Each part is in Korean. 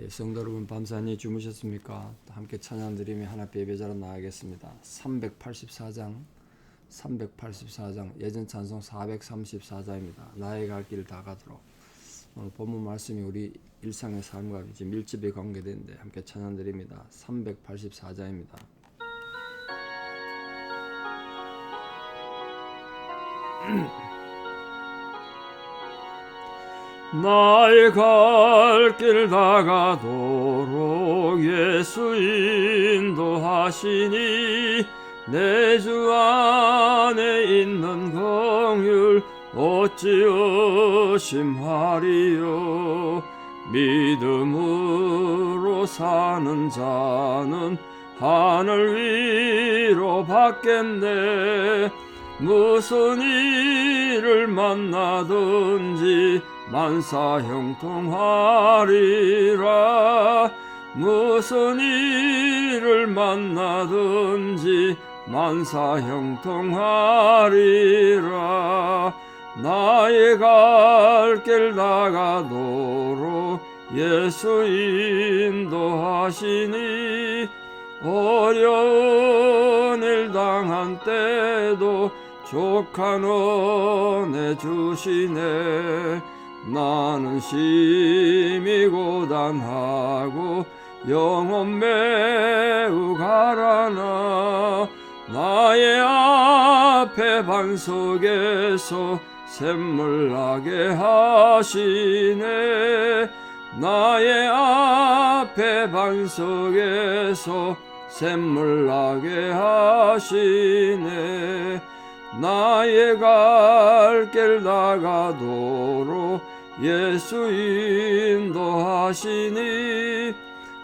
성도 여러분, 밤새 주무셨습니까? 함께 찬양 드리며 하나 앞에 예배자로 나가겠습니다. 384장 예전 찬송 434자입니다. 나의 갈 길 다 가도록. 오늘 본문 말씀이 우리 일상의 삶과 밀접히 관계되는데 함께 찬양 드립니다. 384자입니다. 나의 갈 길 다 가도록 예수 인도하시니 내 주 안에 있는 긍휼 어찌 의심하리요. 믿음으로 사는 자는 하늘 위로 받겠네. 무슨 일을 만나든지 만사형통하리라. 무슨 일을 만나든지 만사형통하리라. 나의 갈 길 다 가도록 예수 인도하시니 어려운 일 당한 때도 족한 은혜 주시네. 나는 심히 고단하고 영혼 매우 가라나. 나의 앞에 반석에서 샘물 나게 하시네. 나의 앞에 반석에서 샘물 나게 하시네. 나의 갈 길 다 가도록 예수 인도하시니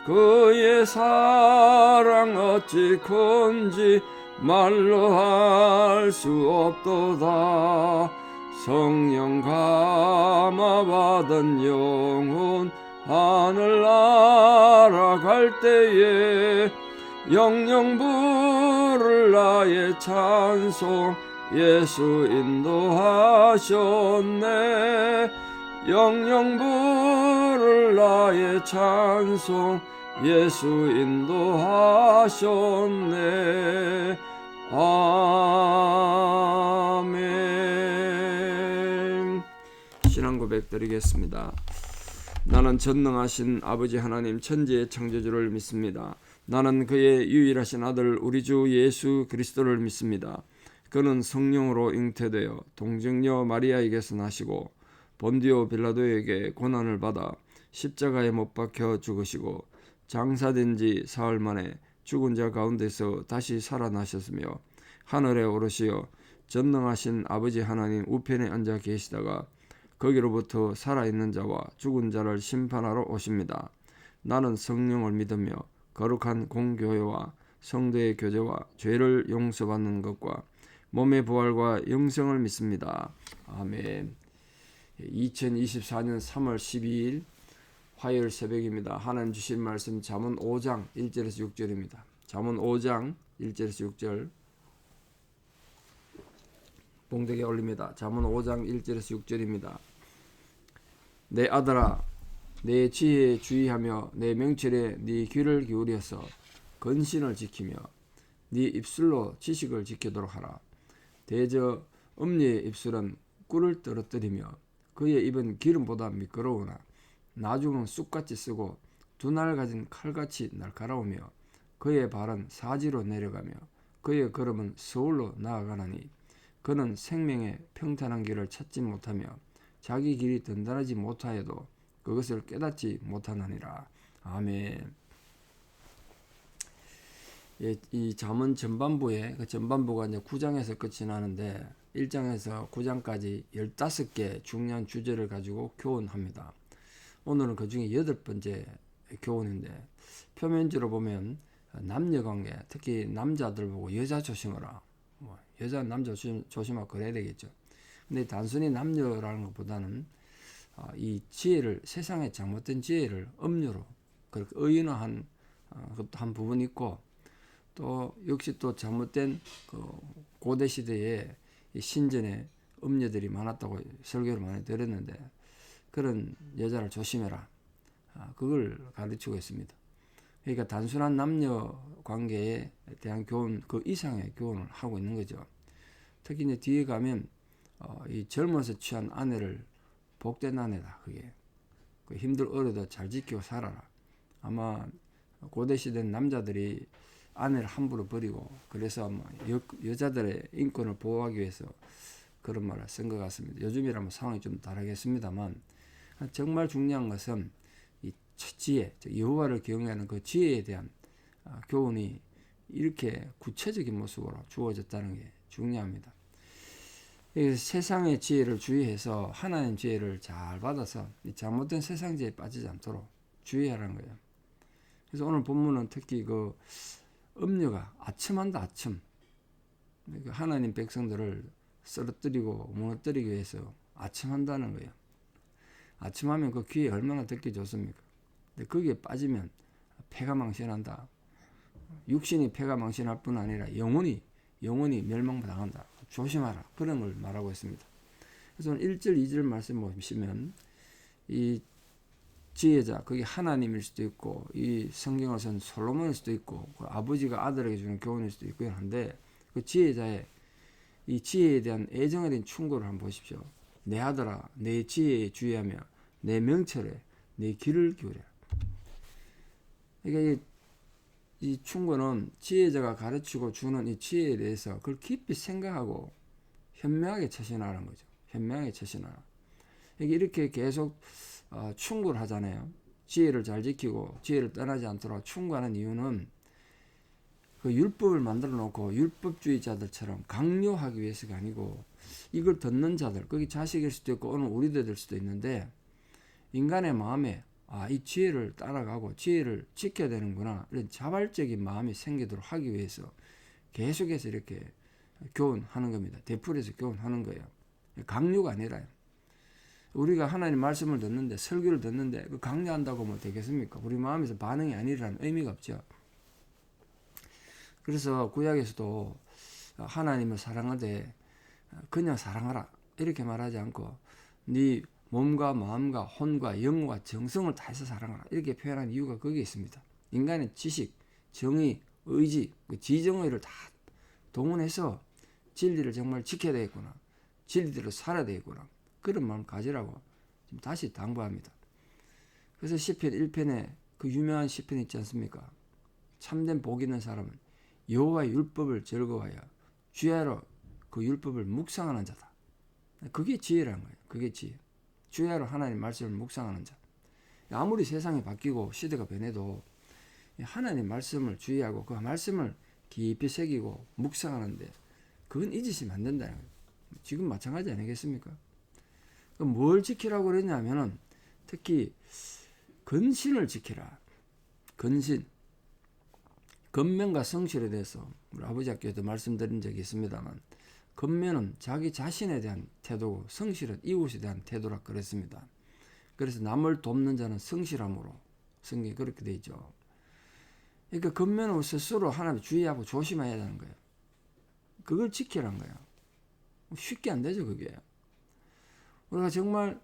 그의 사랑 어찌 큰지 말로 할 수 없도다. 성령 감화 받은 영혼 하늘 날아갈 때에 영영 부를 나의 찬송 예수 인도하셨네. 영영 부를 나의 찬송 예수 인도하셨네. 아멘. 신앙 고백 드리겠습니다. 나는 전능하신 아버지 하나님 천지의 창조주를 믿습니다. 나는 그의 유일하신 아들 우리 주 예수 그리스도를 믿습니다. 그는 성령으로 잉태되어 동정녀 마리아에게서 나시고 본디오 빌라도에게 고난을 받아 십자가에 못 박혀 죽으시고 장사된 지 사흘 만에 죽은 자 가운데서 다시 살아나셨으며 하늘에 오르시어 전능하신 아버지 하나님 우편에 앉아 계시다가 거기로부터 살아있는 자와 죽은 자를 심판하러 오십니다. 나는 성령을 믿으며 거룩한 공교회와 성도의 교제와 죄를 용서받는 것과 몸의 부활과 영생을 믿습니다. 아멘. 2024년 3월 12일 화요일 새벽입니다. 하나님 주신 말씀 잠언 5장 1절에서 6절입니다. 잠언 5장 1절에서 6절 봉독에 올립니다. 잠언 5장 1절에서 6절입니다. 내 아들아, 내 지혜에 주의하며 내 명철에 네 귀를 기울여서 근신을 지키며 네 입술로 지식을 지키도록 하라. 대저 음리의 입술은 꿀을 떨어뜨리며 그의 입은 기름보다 미끄러우나 나중은 쑥같이 쓰고 두 날 가진 칼같이 날카로우며 그의 발은 사지로 내려가며 그의 걸음은 서울로 나아가나니 그는 생명의 평탄한 길을 찾지 못하며 자기 길이 든든하지 못하여도 그것을 깨닫지 못하느니라. 아멘. 이 잠언 전반부에 그 전반부가 이제 9장에서 끝이 나는데 1장에서 9장까지 15개 중요한 주제를 가지고 교훈합니다. 오늘은 그 중에 8번째 교훈인데 표면적으로 보면 남녀관계, 특히 남자들 보고 여자 조심하라. 여자 남자 조심하고 그래야 되겠죠. 근데 단순히 남녀라는 것보다는 이 지혜를, 세상의 잘못된 지혜를 음료로 그렇게 의인화한 것도 한 부분이 있고, 또 역시 또 잘못된 그 고대 시대에 신전에 음녀들이 많았다고 설교를 많이 들었는데 그런 여자를 조심해라. 그걸 가르치고 있습니다. 그러니까 단순한 남녀 관계에 대한 교훈, 그 이상의 교훈을 하고 있는 거죠. 특히 이제 뒤에 가면 이 젊어서 취한 아내를 복된 아내다. 그게 힘들 어려도 잘 지키고 살아라. 아마 고대 시대 남자들이 아내를 함부로 버리고 그래서 여자들의 인권을 보호하기 위해서 그런 말을 쓴 것 같습니다. 요즘이라면 상황이 좀 다르겠습니다만 정말 중요한 것은 이 지혜, 여호와를 경외하는 그 지혜에 대한 교훈이 이렇게 구체적인 모습으로 주어졌다는 게 중요합니다. 세상의 지혜를 주의해서 하나님 지혜를 잘 받아서 잘못된 세상 지혜에 빠지지 않도록 주의하라는 거예요. 그래서 오늘 본문은 특히 그 음녀가 아첨한다, 아첨. 하나님 백성들을 쓰러뜨리고 무너뜨리기 위해서 아첨한다는 거예요. 아첨하면 그 귀에 얼마나 듣기 좋습니까? 근데 거기에 빠지면 패가 망신한다. 육신이 패가 망신할 뿐 아니라 영혼이 멸망당한다. 조심하라. 그런 걸 말하고 있습니다. 그래서 1절, 2절 말씀 보시면 이 지혜자, 그게 하나님일 수도 있고 이 성경을 쓴 솔로몬일 수도 있고 그 아버지가 아들에게 주는 교훈일 수도 있고 한데 그 지혜자의 이 지혜에 대한 애정에 대한 충고를 한번 보십시오. 내 아들아, 내 지혜에 주의하며 내 명철에 내 귀를 기울여. 그러니까 이 충고는 지혜자가 가르치고 주는 이 지혜에 대해서 그걸 깊이 생각하고 현명하게 처신하는 거죠. 현명하게 처신하라. 이렇게 계속 충고를 하잖아요. 지혜를 잘 지키고 지혜를 떠나지 않도록 충고하는 이유는 그 율법을 만들어 놓고 율법주의자들처럼 강요하기 위해서가 아니고 이걸 듣는 자들, 거기 자식일 수도 있고 오늘 우리들 될 수도 있는데 인간의 마음에 이 지혜를 따라가고 지혜를 지켜야 되는구나 이런 자발적인 마음이 생기도록 하기 위해서 계속해서 이렇게 교훈하는 겁니다. 되풀이해서 교훈하는 거예요. 강요가 아니라요. 우리가 하나님 말씀을 듣는데 설교를 듣는데 그 강요한다고 뭐 되겠습니까? 우리 마음에서 반응이 아니라는 의미가 없죠. 그래서 구약에서도 하나님을 사랑하되 그냥 사랑하라 이렇게 말하지 않고 네 몸과 마음과 혼과 영과 정성을 다해서 사랑하라 이렇게 표현한 이유가 거기에 있습니다. 인간의 지식, 정의, 의지, 그 지정의를 다 동원해서 진리를 정말 지켜야 되겠구나. 진리대로 살아야 되겠구나. 그런 마음 가지라고 지금 다시 당부합니다. 그래서 시편 1편에 그 유명한 시편 있지 않습니까? 참된 복 있는 사람은 여호와의 율법을 즐거워하여 주야로 그 율법을 묵상하는 자다. 그게 지혜라는 거예요. 그게 지혜. 주야로 하나님 말씀을 묵상하는 자. 아무리 세상이 바뀌고 시대가 변해도 하나님 말씀을 주의하고 그 말씀을 깊이 새기고 묵상하는데 그건 잊으시면 안 된다는 거예요. 지금 마찬가지 아니겠습니까? 그럼 뭘 지키라고 그랬냐면은 특히 근신을 지키라. 근신. 근면과 성실에 대해서 우리 아버지 학교에도 말씀드린 적이 있습니다만 근면은 자기 자신에 대한 태도고 성실은 이웃에 대한 태도라 그랬습니다. 그래서 남을 돕는 자는 성실함으로 성경이 그렇게 되어 있죠. 그러니까 근면은 스스로 하나님 주의하고 조심해야 되는 거예요. 그걸 지키라는 거예요. 쉽게 안 되죠, 그게. 우리가 정말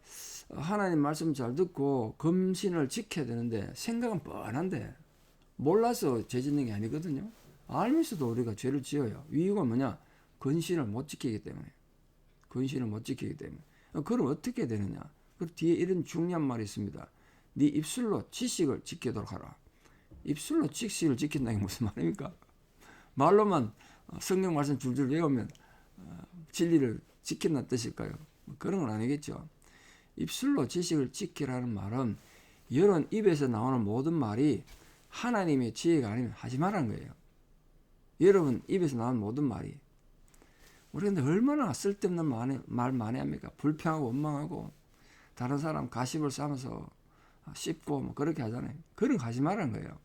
하나님 말씀 잘 듣고 검신을 지켜야 되는데 생각은 뻔한데 몰라서 죄 짓는 게 아니거든요. 알면서도 우리가 죄를 지어요. 이유가 뭐냐? 근신을 못 지키기 때문에. 근신을 못 지키기 때문에. 그럼 어떻게 되느냐? 그 뒤에 이런 중요한 말이 있습니다. 네 입술로 지식을 지키도록 하라. 입술로 지식을 지킨다는 게 무슨 말입니까? 말로만 성경 말씀 줄줄 외우면 진리를 지킨다는 뜻일까요? 그런 건 아니겠죠. 입술로 지식을 지키라는 말은 여러분 입에서 나오는 모든 말이 하나님의 지혜가 아니면 하지 말라는 거예요. 여러분 입에서 나오는 모든 말이. 우리 근데 얼마나 쓸데없는 말 많이 합니까? 불평하고 원망하고 다른 사람 가십을 싸면서 씹고 뭐 그렇게 하잖아요. 그런 거 하지 말라는 거예요.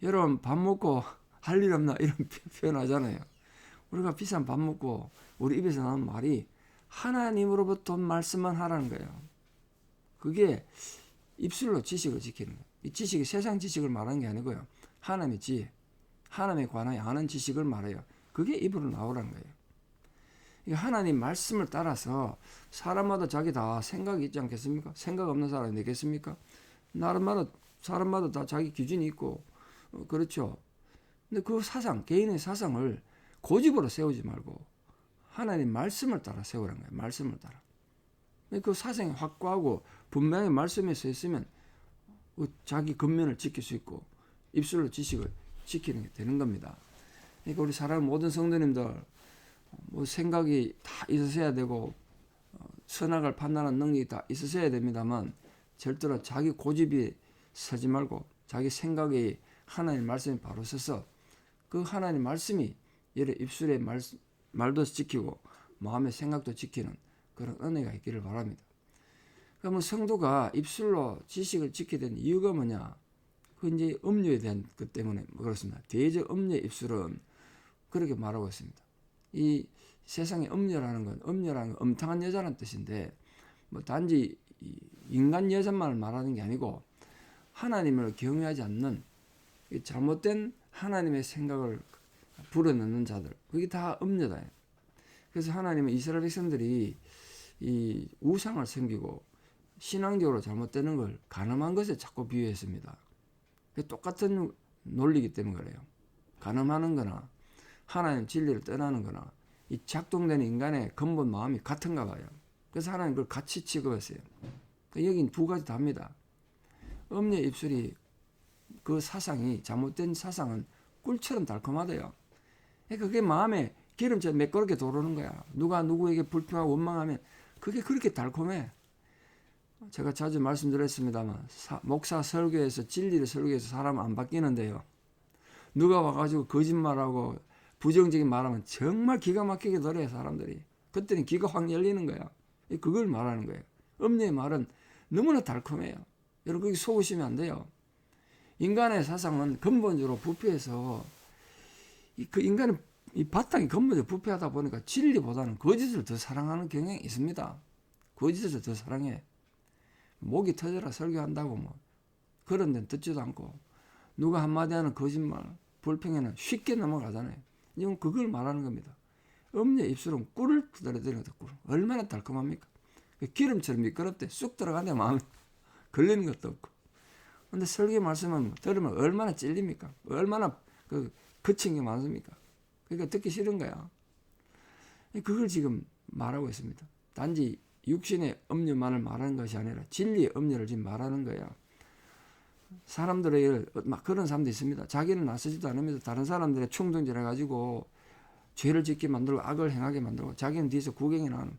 여러분 밥 먹고 할 일 없나 이런 표현 하잖아요. 우리가 비싼 밥 먹고 우리 입에서 나오는 말이 하나님으로부터 온 말씀만 하라는 거예요. 그게 입술로 지식을 지키는 거예요. 이 지식이 세상 지식을 말하는 게 아니고요. 하나님의 지혜, 하나님에 관하여 아는 지식을 말해요. 그게 입으로 나오라는 거예요. 하나님 말씀을 따라서 사람마다 자기 다 생각이 있지 않겠습니까? 생각 없는 사람이 되겠습니까? 나름마다 사람마다 다 자기 기준이 있고 그렇죠. 근데 그 사상, 개인의 사상을 고집으로 세우지 말고 하나님 말씀을 따라 세우라는 거예요. 말씀을 따라. 그 사상이 확고하고 분명히 말씀에 서 있으면 자기 근면을 지킬 수 있고 입술로 지식을 지키는 게 되는 겁니다. 그러니까 우리 사랑하는 모든 성도님들 뭐 생각이 다 있으셔야 되고 선악을 판단하는 능력이 다 있으셔야 됩니다만 절대로 자기 고집이 서지 말고 자기 생각에 하나님 말씀이 바로 서서 그 하나님 말씀이 예를 입술의 말도 지키고 마음의 생각도 지키는 그런 은혜가 있기를 바랍니다. 그러면 성도가 입술로 지식을 지키게 된 이유가 뭐냐? 그 이제 음료에 대한 것 때문에 그렇습니다. 대적 음료의 입술은 그렇게 말하고 있습니다. 이 세상의 음녀라는 건 엄탕한 여자라는 뜻인데 뭐 단지 인간 여자만을 말하는 게 아니고 하나님을 경외하지 않는 잘못된 하나님의 생각을 불어넣는 자들 그게 다 음녀다. 그래서 하나님은 이스라엘 백성들이 이 우상을 섬기고 신앙적으로 잘못되는 걸 간음한 것에 자꾸 비유했습니다. 똑같은 논리이기 때문에 그래요. 간음하는 거나 하나님 진리를 떠나는 거나 이 작동되는 인간의 근본 마음이 같은가 봐요. 그래서 하나님 그걸 같이 취급했어요. 여긴 두 가지 답니다. 음녀 입술이 그 사상이 잘못된 사상은 꿀처럼 달콤하대요. 그게 마음에 기름처럼 매끄럽게 도르는 거야. 누가 누구에게 불평하고 원망하면 그게 그렇게 달콤해. 제가 자주 말씀드렸습니다만 목사 설교에서 진리를 설교해서 사람 안 바뀌는데요. 누가 와가지고 거짓말하고 부정적인 말하면 정말 기가 막히게 들어요 사람들이. 그때는 귀가 확 열리는 거야. 그걸 말하는 거예요. 음녀의 말은 너무나 달콤해요. 여러분 거기 속으시면 안 돼요. 인간의 사상은 근본적으로 부패해서 그 인간은 이 바탕이 근본적으로 부패하다 보니까 진리보다는 거짓을 더 사랑하는 경향이 있습니다. 거짓을 더 사랑해. 목이 터져라 설교한다고 뭐 그런 데는 듣지도 않고 누가 한마디 하는 거짓말 불평에는 쉽게 넘어가잖아요. 이건 그걸 말하는 겁니다. 음녀 입술은 꿀을 떨어뜨리는 거다. 꿀. 얼마나 달콤합니까? 기름처럼 미끄럽대. 쑥 들어가는데 마음에 걸리는 것도 없고. 근데 설교 말씀은 들으면 얼마나 찔립니까? 얼마나 거친 게 많습니까? 그러니까 듣기 싫은 거야. 그걸 지금 말하고 있습니다. 단지 육신의 음료만을 말하는 것이 아니라 진리의 음료를 지금 말하는 거야. 사람들의 막 그런 사람도 있습니다. 자기는 나서지도 않으면서 다른 사람들의 충동질 해가지고 죄를 짓게 만들고 악을 행하게 만들고 자기는 뒤에서 구경이나 하는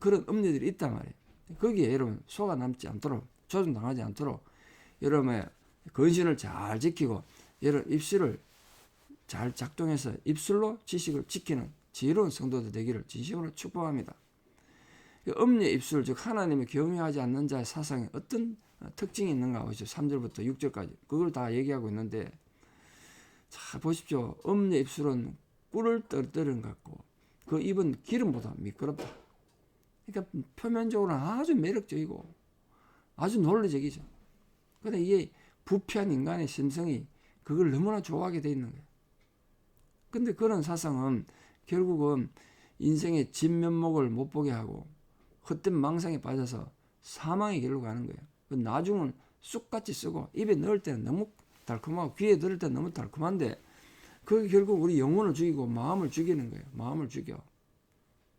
그런 음료들이 있단 말이에요. 거기에 여러분 속아 남지 않도록 조종당하지 않도록 여러분의 근신을 잘 지키고 여러분 입술을 잘 작동해서 입술로 지식을 지키는 지혜로운 성도들 되기를 진심으로 축복합니다. 음녀 입술 즉 하나님을 경외하지 않는 자의 사상에 어떤 특징이 있는가 보시죠. 3절부터 6절까지 그걸 다 얘기하고 있는데 자 보십시오. 음녀 입술은 꿀을 떨떠는 것 같고 그 입은 기름보다 미끄럽다. 그러니까 표면적으로는 아주 매력적이고 아주 논리적이죠. 그런데 이게 부패한 인간의 심성이 그걸 너무나 좋아하게 돼 있는 거예요. 근데 그런 사상은 결국은 인생의 진면목을 못 보게 하고 헛된 망상에 빠져서 사망의 길로 가는 거예요. 나중은 쑥같이 쓰고 입에 넣을 때는 너무 달콤하고 귀에 들을 때는 너무 달콤한데 그게 결국 우리 영혼을 죽이고 마음을 죽이는 거예요. 마음을 죽여.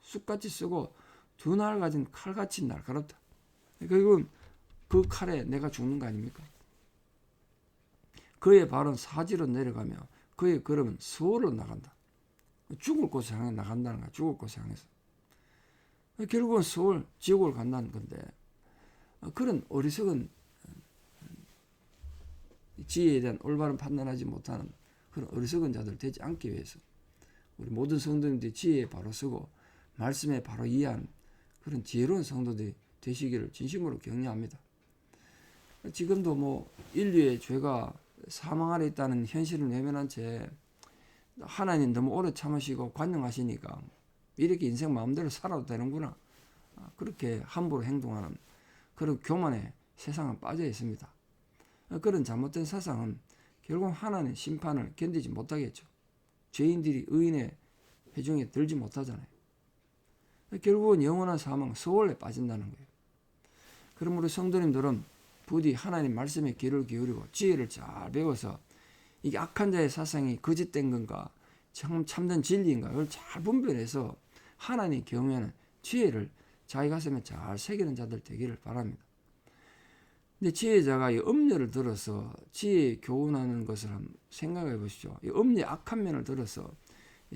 쑥같이 쓰고 두 날 가진 칼같이 날카롭다. 결국은 그 칼에 내가 죽는 거 아닙니까? 그의 발은 사지로 내려가며 그의 걸음은 수월로 나간다. 죽을 곳을 향해 나간다는 거야. 죽을 곳을 향해서. 결국은 수월, 지옥을 간다는 건데 그런 어리석은 지혜에 대한 올바른 판단하지 못하는 그런 어리석은 자들 되지 않기 위해서 우리 모든 성도님들이 지혜에 바로 서고 말씀에 바로 이해한 그런 지혜로운 성도들이 되시기를 진심으로 격려합니다. 지금도 뭐 인류의 죄가 사망 아래 있다는 현실을 외면한 채 하나님 너무 오래 참으시고 관용하시니까 이렇게 인생 마음대로 살아도 되는구나 그렇게 함부로 행동하는 그런 교만에 세상은 빠져 있습니다. 그런 잘못된 사상은 결국 하나님 심판을 견디지 못하겠죠. 죄인들이 의인의 회중에 들지 못하잖아요. 결국은 영원한 사망, 수월에 빠진다는 거예요. 그럼 우리 성도님들은 부디 하나님 말씀에 귀를 기울이고 지혜를 잘 배워서 이게 악한 자의 사상이 거짓된 건가 참된 진리인가 이걸 잘 분별해서 하나님 경외하는 지혜를 자기 가슴에 잘 새기는 자들 되기를 바랍니다. 근데 지혜자가 이 음료를 들어서 지혜 교훈하는 것을 한번 생각해 보시죠. 이 음료의 악한 면을 들어서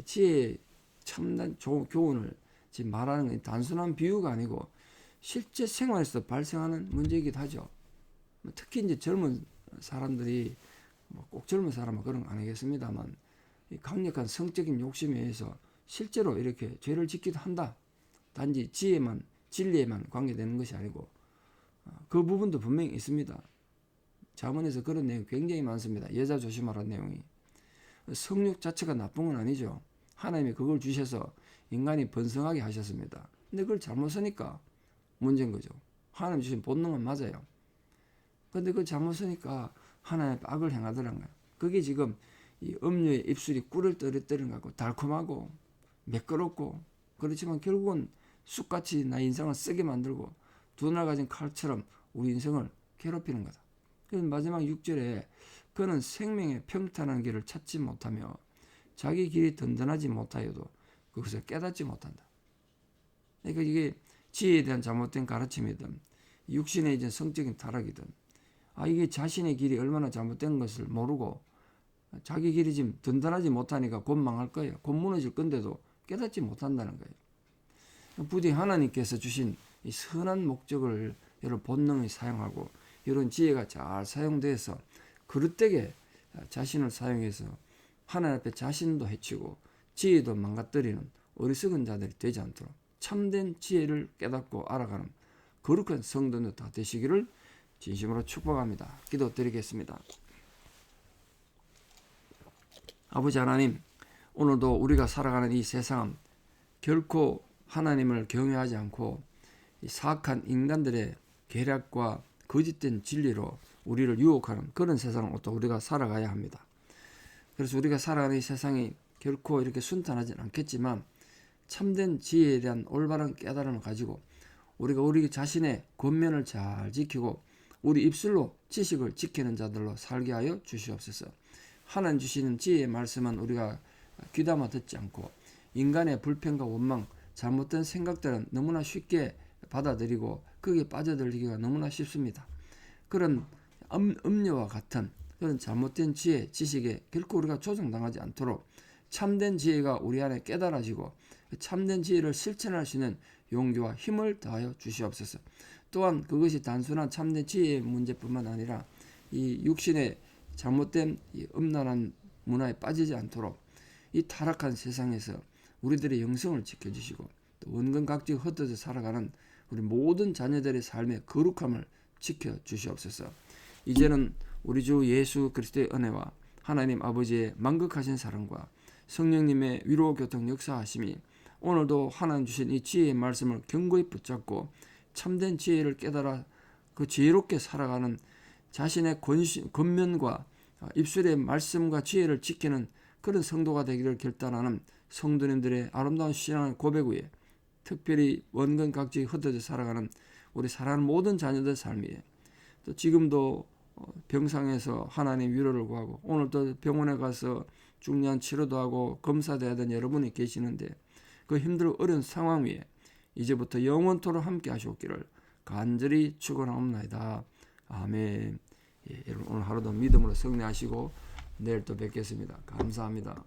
지혜의 참된 교훈을 지금 말하는 건 단순한 비유가 아니고 실제 생활에서 발생하는 문제이기도 하죠. 특히 이제 젊은 사람들이 꼭 젊은 사람은 그런 거 아니겠습니다만 강력한 성적인 욕심에 의해서 실제로 이렇게 죄를 짓기도 한다. 단지 지혜만 진리에만 관계되는 것이 아니고 그 부분도 분명히 있습니다. 잠언에서 그런 내용 굉장히 많습니다. 여자 조심하라는 내용이. 성욕 자체가 나쁜 건 아니죠. 하나님이 그걸 주셔서 인간이 번성하게 하셨습니다. 근데 그걸 잘못 쓰니까 문제인 거죠. 하나님 주신 본능은 맞아요. 근데 그걸 잘못 쓰니까 하나님의 악을 행하더란 거예요. 그게 지금 이 음료의 입술이 꿀을 떨어뜨리는 것 같고 달콤하고 매끄럽고 그렇지만 결국은 쑥같이 나 인생을 쓰게 만들고 두 날 가진 칼처럼 우리 인생을 괴롭히는 거다. 그래서 마지막 6절에 그는 생명의 평탄한 길을 찾지 못하며 자기 길이 든든하지 못하여도 그것을 깨닫지 못한다. 그러니까 이게 지혜에 대한 잘못된 가르침이든 육신의 이제 성적인 타락이든 이게 자신의 길이 얼마나 잘못된 것을 모르고 자기 길이 지금 든든하지 못하니까 곧 망할 거예요. 곧 무너질 건데도 깨닫지 못한다는 거예요. 부디 하나님께서 주신 이 선한 목적을 여러분 본능히 사용하고 이런 지혜가 잘 사용돼서 그릇되게 자신을 사용해서 하나님 앞에 자신도 해치고 지혜도 망가뜨리는 어리석은 자들이 되지 않도록 참된 지혜를 깨닫고 알아가는 거룩한 성도들 다 되시기를 진심으로 축복합니다. 기도드리겠습니다. 아버지 하나님, 오늘도 우리가 살아가는 이 세상은 결코 하나님을 경외하지 않고 이 사악한 인간들의 계략과 거짓된 진리로 우리를 유혹하는 그런 세상을 또 우리가 살아가야 합니다. 그래서 우리가 살아가는 이 세상이 결코 이렇게 순탄하진 않겠지만 참된 지혜에 대한 올바른 깨달음을 가지고 우리가 우리 자신의 권면을 잘 지키고 우리 입술로 지식을 지키는 자들로 살게 하여 주시옵소서. 하나님 주시는 지혜의 말씀은 우리가 귀담아 듣지 않고 인간의 불평과 원망, 잘못된 생각들은 너무나 쉽게 받아들이고 거기에 빠져들기가 너무나 쉽습니다. 그런 음료와 같은 그런 잘못된 지혜, 지식에 결코 우리가 조종당하지 않도록 참된 지혜가 우리 안에 깨달아지고 참된 지혜를 실천할 수 있는 용기와 힘을 더하여 주시옵소서. 또한 그것이 단순한 참된 지혜의 문제뿐만 아니라 이 육신의 잘못된 이 음란한 문화에 빠지지 않도록 이 타락한 세상에서 우리들의 영성을 지켜주시고 또 원근각지 흩어져 살아가는 우리 모든 자녀들의 삶의 거룩함을 지켜주시옵소서. 이제는 우리 주 예수 그리스도의 은혜와 하나님 아버지의 만극하신 사랑과 성령님의 위로 교통 역사하심이 오늘도 하나님 주신 이 지혜의 말씀을 견고히 붙잡고 참된 지혜를 깨달아 그 지혜롭게 살아가는 자신의 권면과 입술의 말씀과 지혜를 지키는 그런 성도가 되기를 결단하는 성도님들의 아름다운 신앙의 고백 위에 특별히 원근각지 흩어져 살아가는 우리 사랑하는 모든 자녀들 삶 위에 또 지금도 병상에서 하나님 위로를 구하고 오늘 또 병원에 가서 중요한 치료도 하고 검사돼야 되는 여러분이 계시는데 그 힘들고 어려운 상황 위에 이제부터 영원토록 함께 하시옵기를 간절히 축원하옵나이다. 아멘. 여러분 오늘 하루도 믿음으로 승리하시고 내일 또 뵙겠습니다. 감사합니다.